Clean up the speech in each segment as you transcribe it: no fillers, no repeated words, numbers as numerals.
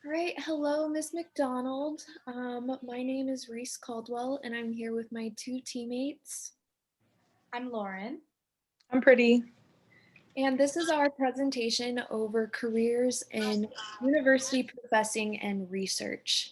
All right, hello, Ms. McDonald. My name is Reece Caldwell, and I'm here with my two teammates. I'm Lauren. I'm Preeti. And this is our presentation over careers in university professing and research.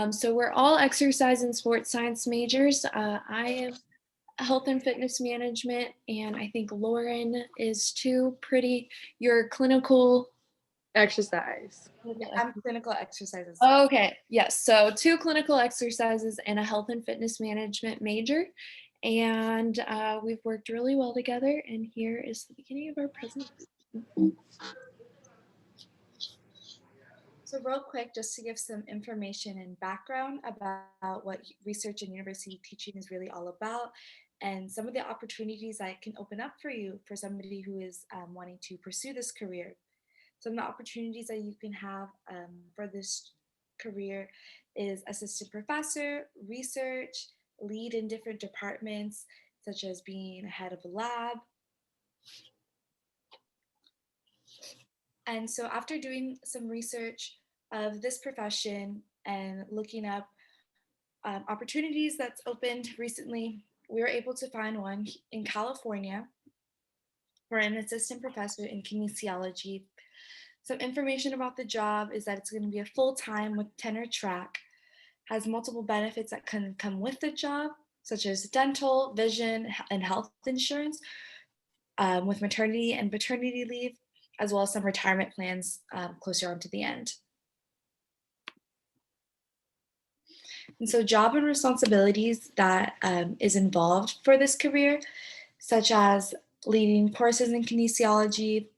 So we're all exercise and sports science majors. I am health and fitness management, and I think Lauren is too. Preeti, your clinical Exercise. I'm clinical exercises. Okay, yes. So 2 clinical exercises and a health and fitness management major. And we've worked really well together. And here is the beginning of our presentation. So real quick, just to give some information and background about what research and university teaching is really all about and some of the opportunities that can open up for you for somebody who is wanting to pursue this career. Some of the opportunities that you can have for this career is assistant professor, research, lead in different departments, such as being head of a lab. And so after doing some research of this profession and looking up opportunities that's opened recently, we were able to find one in California for an assistant professor in kinesiology. Some information about the job is that it's going to be a full-time with tenure track, has multiple benefits that can come with the job, such as dental, vision, and health insurance, with maternity and paternity leave, as well as some retirement plans closer on to the end. And so job and responsibilities that is involved for this career, such as leading courses in kinesiology,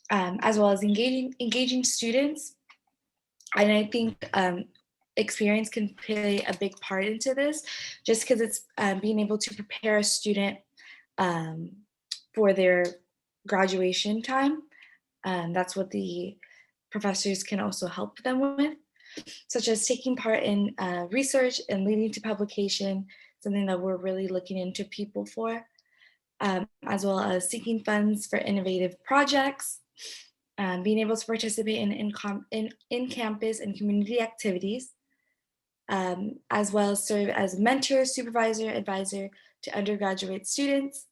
as well as engaging students. And I think experience can play a big part into this, just because it's being able to prepare a student for their graduation time. That's what the professors can also help them with, such as taking part in research and leading to publication, something that we're really looking into people for, as well as seeking funds for innovative projects, being able to participate in campus and community activities, as well as serve as mentor, supervisor, advisor to undergraduate students,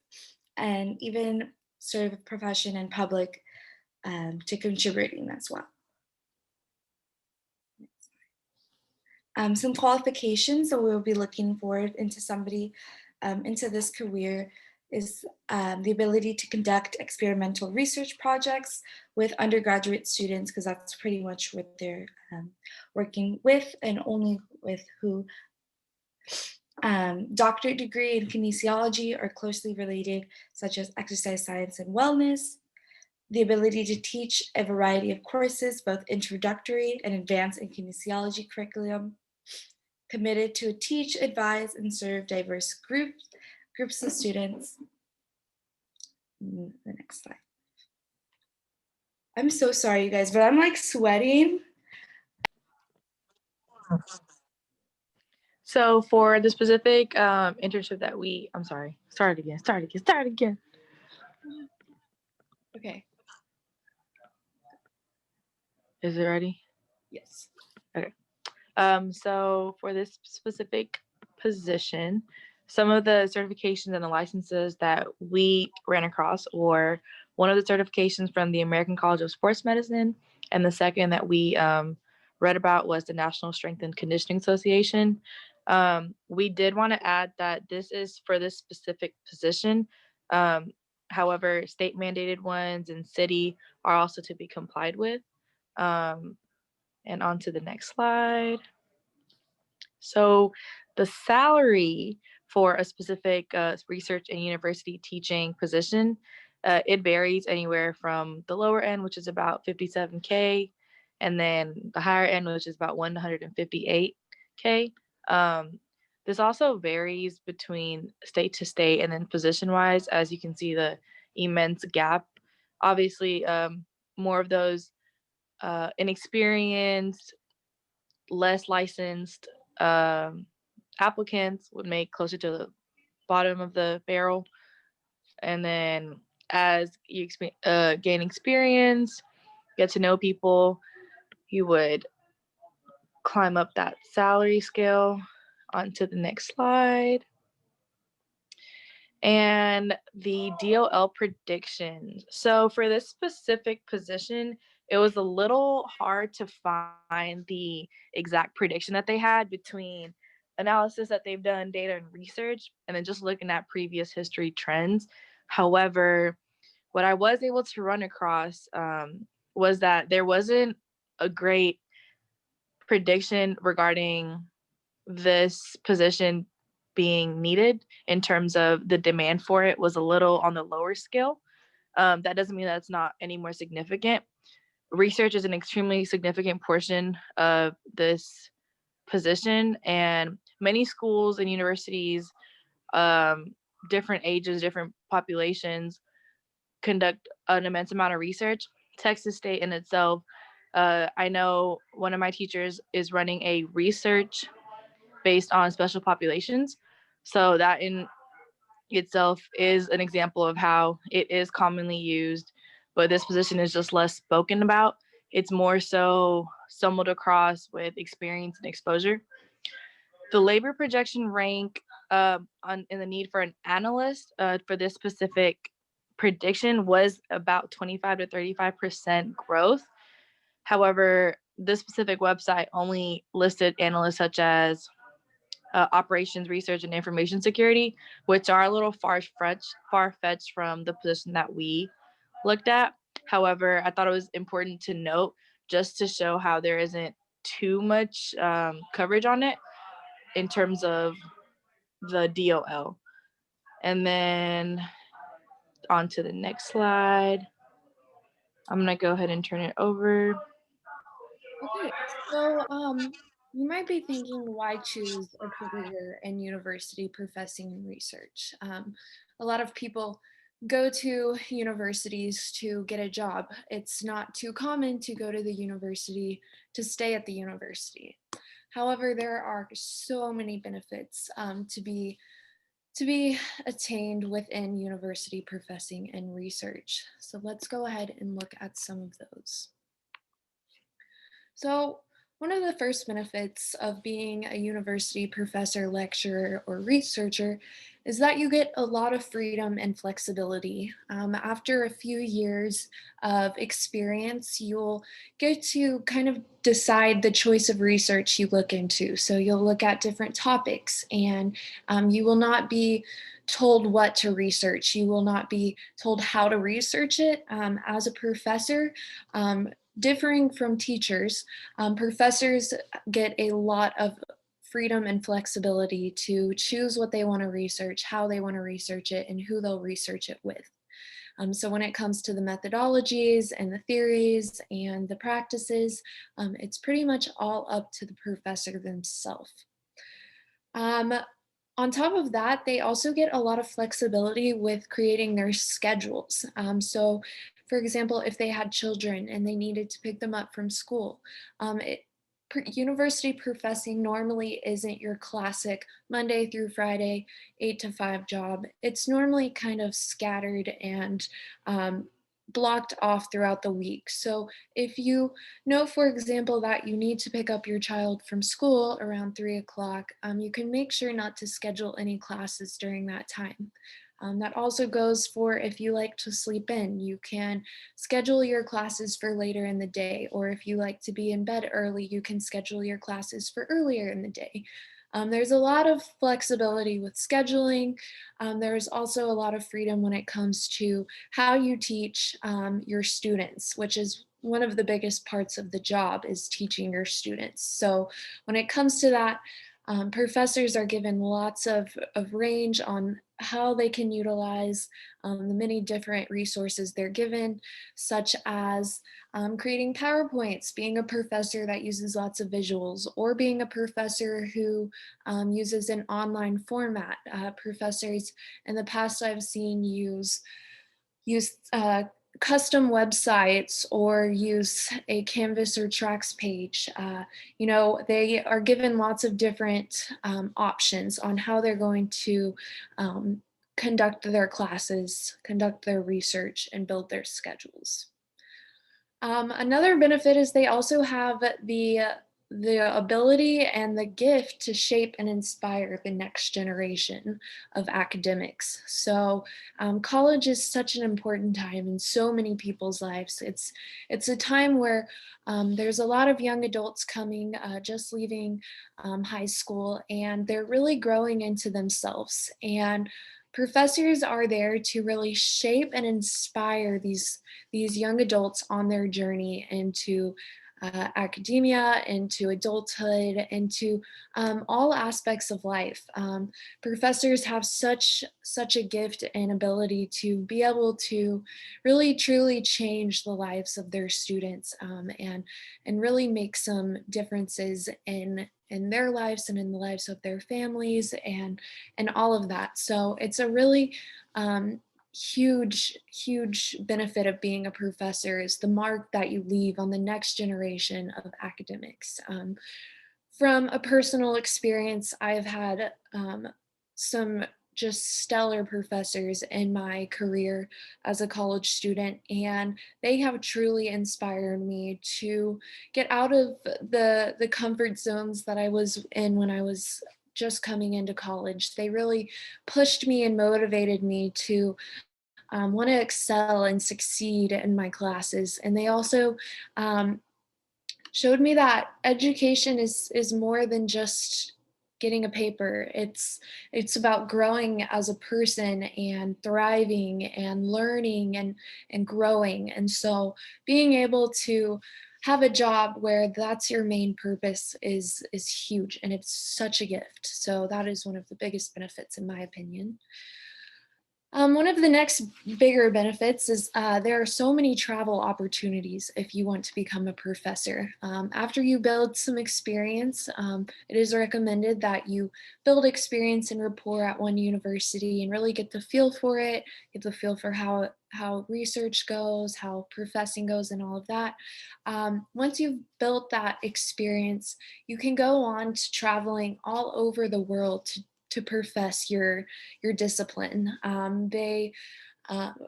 and even serve profession and public to contributing as well. Some qualifications that we'll be looking forward into somebody into this career is the ability to conduct experimental research projects with undergraduate students, because that's pretty much what they're working with and only with who doctorate degree in kinesiology are closely related, such as exercise science and wellness, the ability to teach a variety of courses, both introductory and advanced in kinesiology curriculum, committed to teach, advise, and serve diverse groups of students. The next slide. I'm so sorry, you guys, but I'm like sweating. So for the specific internship that I'm sorry, start again. Okay. Is it ready? Yes. Okay. So for this specific position, some of the certifications and the licenses that we ran across were one of the certifications from the American College of Sports Medicine, and the second that we read about was the National Strength and Conditioning Association. We did want to add that this is for this specific position. However, state mandated ones and city are also to be complied with. And on to the next slide. So the salary for a specific research and university teaching position, it varies anywhere from the lower end, which is about 57K, and then the higher end, which is about 158K. This also varies between state to state and then position wise, as you can see the immense gap. Obviously, more of those inexperienced, less licensed applicants would make closer to the bottom of the barrel. And then as you gain experience, get to know people, you would climb up that salary scale onto the next slide. And the DOL predictions. So for this specific position, it was a little hard to find the exact prediction that they had between analysis that they've done, data and research, and then just looking at previous history trends. However, what I was able to run across was that there wasn't a great prediction regarding this position being needed in terms of the demand for it was a little on the lower scale. That doesn't mean that it's not any more significant. Research is an extremely significant portion of this position, and many schools and universities, different ages, different populations, conduct an immense amount of research. Texas State in itself, I know one of my teachers is running a research based on special populations. So that in itself is an example of how it is commonly used, but this position is just less spoken about. It's more so stumbled across with experience and exposure. The labor projection rank in the need for an analyst for this specific prediction was about 25 to 35% growth. However, this specific website only listed analysts such as operations, research, and information security, which are a little far-fetched from the position that we looked at. However, I thought it was important to note just to show how there isn't too much coverage on it in terms of the DOL. And then on to the next slide. I'm gonna go ahead and turn it over. Okay, so you might be thinking, why choose a career in university professing and research? A lot of people go to universities to get a job. It's not too common to go to the university to stay at the university. However, there are so many benefits to be attained within university professing and research. So let's go ahead and look at some of those. So, one of the first benefits of being a university professor, lecturer, or researcher is that you get a lot of freedom and flexibility. After a few years of experience, you'll get to kind of decide the choice of research you look into. So, you'll look at different topics, and you will not be told what to research. You will not be told how to research it. As a professor, differing from teachers, professors get a lot of freedom and flexibility to choose what they want to research, how they want to research it, and who they'll research it with. So when it comes to the methodologies and the theories and the practices, it's pretty much all up to the professor themselves. Um, on top of that, they also get a lot of flexibility with creating their schedules. So, for example, if they had children and they needed to pick them up from school, university professing normally isn't your classic Monday through Friday, 8 to 5 job. It's normally kind of scattered and blocked off throughout the week. So if you know, for example, that you need to pick up your child from school around 3 o'clock, you can make sure not to schedule any classes during that time. That also goes for if you like to sleep in. You can schedule your classes for later in the day, or if you like to be in bed early, you can schedule your classes for earlier in the day. There's a lot of flexibility with scheduling. There's also a lot of freedom when it comes to how you teach your students, which is one of the biggest parts of the job, is teaching your students. So when it comes to that, professors are given lots of range on how they can utilize the many different resources they're given, such as creating PowerPoints, being a professor that uses lots of visuals, or being a professor who uses an online format. Professors in the past I've seen use custom websites or use a Canvas or Tracks page. They are given lots of different options on how they're going to conduct their classes, conduct their research, and build their schedules. Another benefit is they also have the the ability and the gift to shape and inspire the next generation of academics. So college is such an important time in so many people's lives. It's a time where there's a lot of young adults coming, just leaving high school, and they're really growing into themselves. And professors are there to really shape and inspire these young adults on their journey into academia, into adulthood, into all aspects of life. Professors have such a gift and ability to be able to really truly change the lives of their students, and really make some differences in their lives and in the lives of their families and all of that. So it's a really huge benefit of being a professor is the mark that you leave on the next generation of academics. From a personal experience, I've had some just stellar professors in my career as a college student, and they have truly inspired me to get out of the comfort zones that I was in when I was just coming into college. They really pushed me and motivated me to want to excel and succeed in my classes. And they also showed me that education is more than just getting a paper. It's about growing as a person and thriving and learning and growing. And so being able to have a job where that's your main purpose is huge, and it's such a gift. So that is one of the biggest benefits in my opinion. One of the next bigger benefits is there are so many travel opportunities if you want to become a professor. After you build some experience, it is recommended that you build experience and rapport at one university and really get the feel for it, get the feel for how research goes, how professing goes, and all of that. Once you've built that experience, you can go on to traveling all over the world to profess your discipline.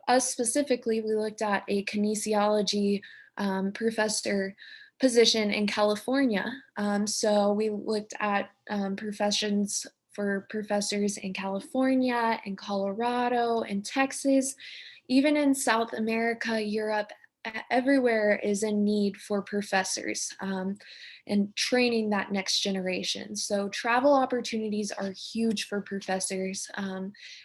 Us specifically, we looked at a kinesiology professor position in California. So we looked at professions for professors in California, in Colorado, in Texas, even in South America, Europe. Everywhere is in need for professors and training that next generation. So travel opportunities are huge for professors,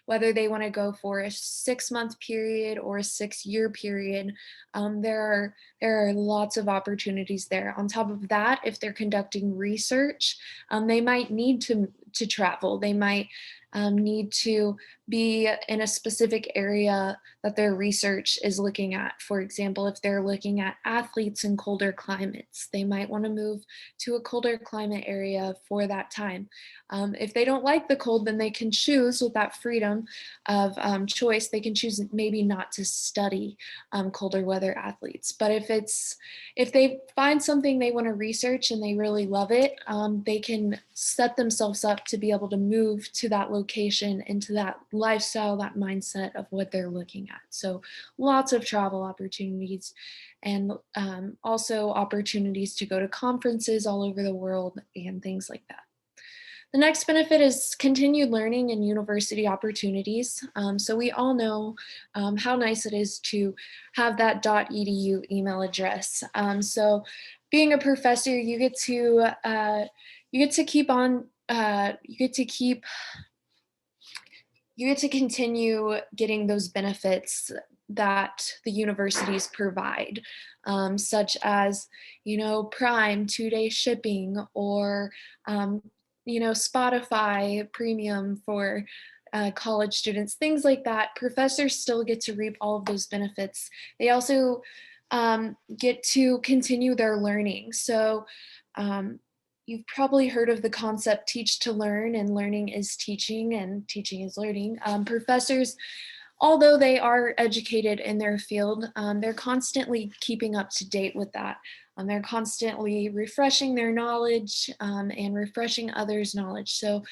whether they want to go for a 6-month period or a 6-year period. There are lots of opportunities there. On top of that, if they're conducting research, they might need to travel. They might need to be in a specific area that their research is looking at. For example, if they're looking at athletes in colder climates, they might want to move to a colder climate area for that time. If they don't like the cold, then they can choose, with that freedom of choice, they can choose maybe not to study colder weather athletes. But if they find something they want to research and they really love it, they can set themselves up to be able to move to that location, into that lifestyle, that mindset of what they're looking at. So lots of travel opportunities, and also opportunities to go to conferences all over the world and things like that. The next benefit is continued learning and university opportunities. So we all know how nice it is to have that .edu email address. So being a professor, you get to keep on, you get to continue getting those benefits that the universities provide, such as, Prime 2-day shipping, or, Spotify premium for college students, things like that. Professors still get to reap all of those benefits. They also get to continue their learning. So, you've probably heard of the concept teach to learn, and learning is teaching, and teaching is learning. Professors, although they are educated in their field, they're constantly keeping up to date with that. They're constantly refreshing their knowledge and refreshing others' knowledge. So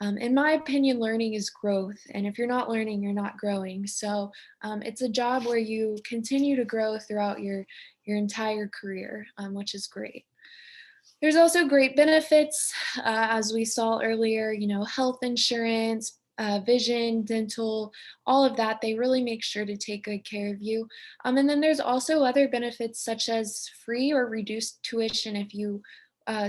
in my opinion, learning is growth. And if you're not learning, you're not growing. So it's a job where you continue to grow throughout your entire career, which is great. There's also great benefits, as we saw earlier, health insurance, vision, dental, all of that. They really make sure to take good care of you. And then there's also other benefits such as free or reduced tuition if you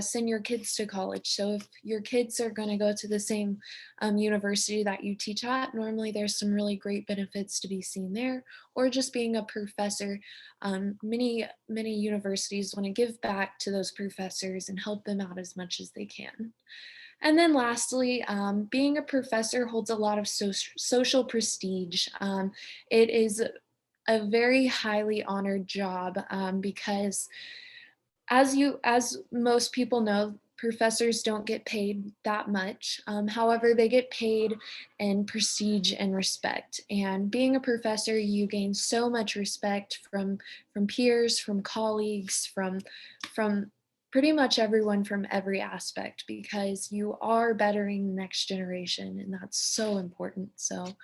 send your kids to college. So if your kids are going to go to the same university that you teach at, normally there's some really great benefits to be seen there. Or just being a professor, many universities want to give back to those professors and help them out as much as they can. And then lastly, being a professor holds a lot of social prestige. It is a very highly honored job because as most people know, professors don't get paid that much. However, they get paid in prestige and respect. And being a professor, you gain so much respect from peers, from colleagues, from pretty much everyone from every aspect, because you are bettering the next generation, and that's so important. So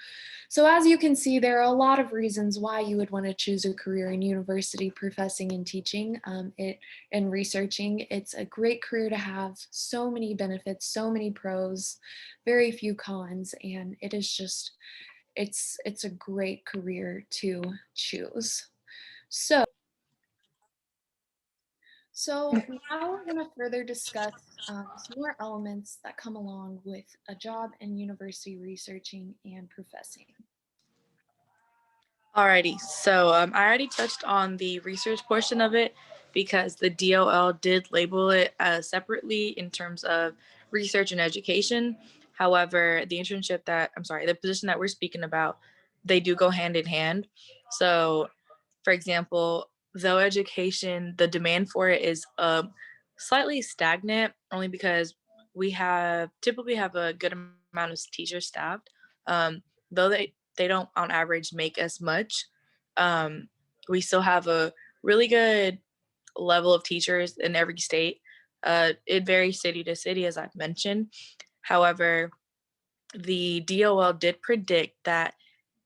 as you can see, there are a lot of reasons why you would want to choose a career in university professing and teaching and researching. It's a great career to have, so many benefits, so many pros, very few cons, and it is just, it's a great career to choose. So now we're going to further discuss some more elements that come along with a job in university researching and professing. Alrighty, so I already touched on the research portion of it because the DOL did label it separately in terms of research and education. However, the position that we're speaking about, they do go hand in hand. So, for example, though education, the demand for it is slightly stagnant, only because typically have a good amount of teachers staffed. Though they don't on average make as much. We still have a really good level of teachers in every state. It varies city to city, as I've mentioned. However, the DOL did predict that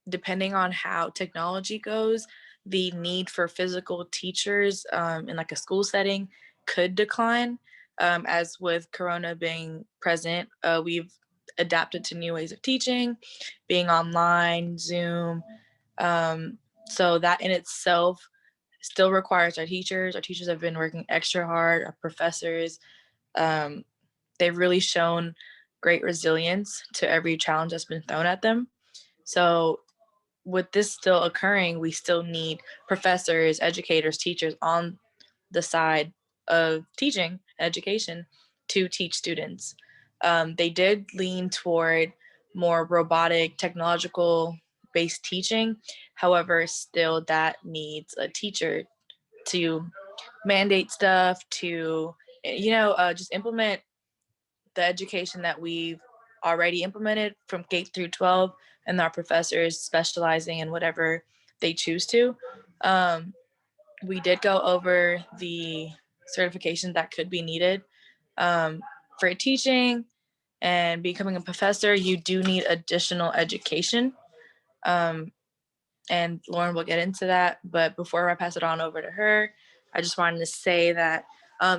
depending on how technology goes, the need for physical teachers in like a school setting could decline. As with Corona being present, we've adapted to new ways of teaching, being online, Zoom. So that in itself still requires our teachers. Our teachers have been working extra hard. Our professors, um, they've really shown great resilience to every challenge that's been thrown at them. So with this still occurring, we still need professors, educators, teachers on the side of teaching education to teach students. They did lean toward more robotic, technological based teaching. However, still that needs a teacher to mandate stuff, to, just implement the education that we've already implemented from K through 12, and our professors specializing in whatever they choose to. Um, we did go over the certification that could be needed for teaching and becoming a professor. You do need additional education. Um, and Lauren will get into that. But before I pass it on over to her, I just wanted to say that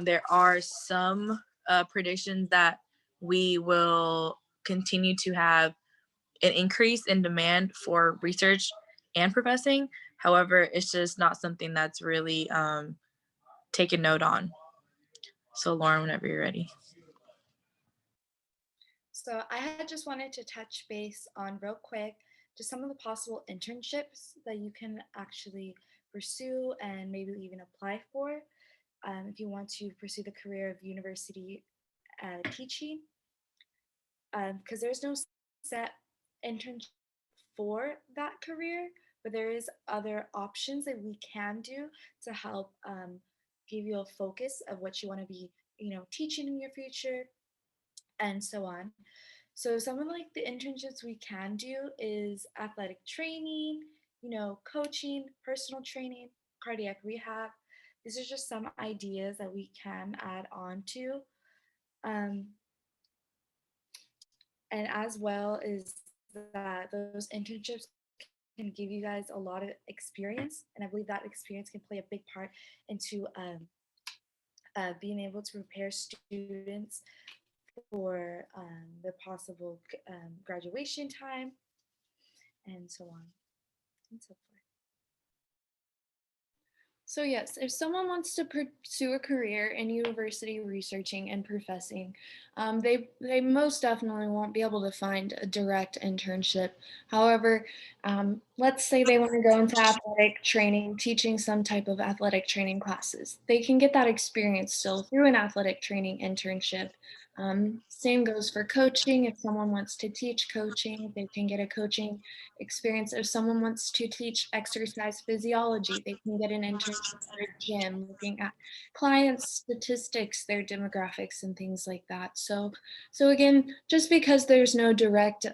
there are some predictions that we will continue to have an increase in demand for research and professing. However, it's just not something that's really taken note on. So, Lauren, whenever you're ready. So I had just wanted to touch base on real quick just some of the possible internships that you can actually pursue and maybe even apply for if you want to pursue the career of university teaching. Because there's no set internship for that career, but there is other options that we can do to help give you a focus of what you want to be, teaching in your future and so on. So some of like the internships we can do is athletic training, coaching, personal training, cardiac rehab. These are just some ideas that we can add on to. Um, and as well is that those internships can give you guys a lot of experience, and I believe that experience can play a big part into being able to prepare students for the possible graduation time, and so on and so forth. So yes, if someone wants to pursue a career in university researching and professing, they most definitely won't be able to find a direct internship. However, let's say they want to go into athletic training, teaching some type of athletic training classes. They can get that experience still through an athletic training internship. Same goes for coaching. If someone wants to teach coaching, they can get a coaching experience. If someone wants to teach exercise physiology, they can get an internship for a gym looking at clients' statistics, their demographics, and things like that. So again, just because there's no direct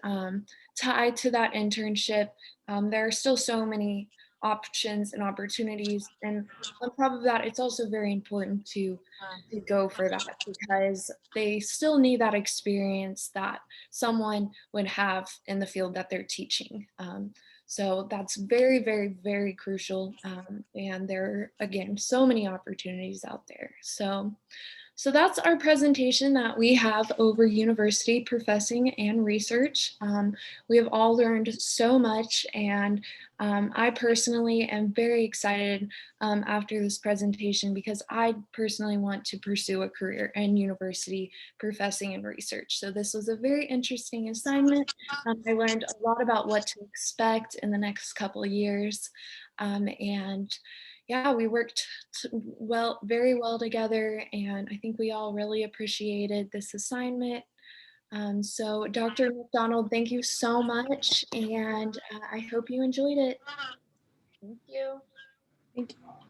tie to that internship, there are still so many options and opportunities. And on top of that, it's also very important to go for that because they still need that experience that someone would have in the field that they're teaching. So that's very, very, very crucial. And there are, again, so many opportunities out there. So that's our presentation that we have over university professing and research. We have all learned so much, and I personally am very excited after this presentation because I personally want to pursue a career in university professing and research. So this was a very interesting assignment. I learned a lot about what to expect in the next couple of years. And yeah, we worked very well together, and I think we all really appreciated this assignment. So Dr. McDonald, thank you so much, and I hope you enjoyed it. Thank you. Thank you.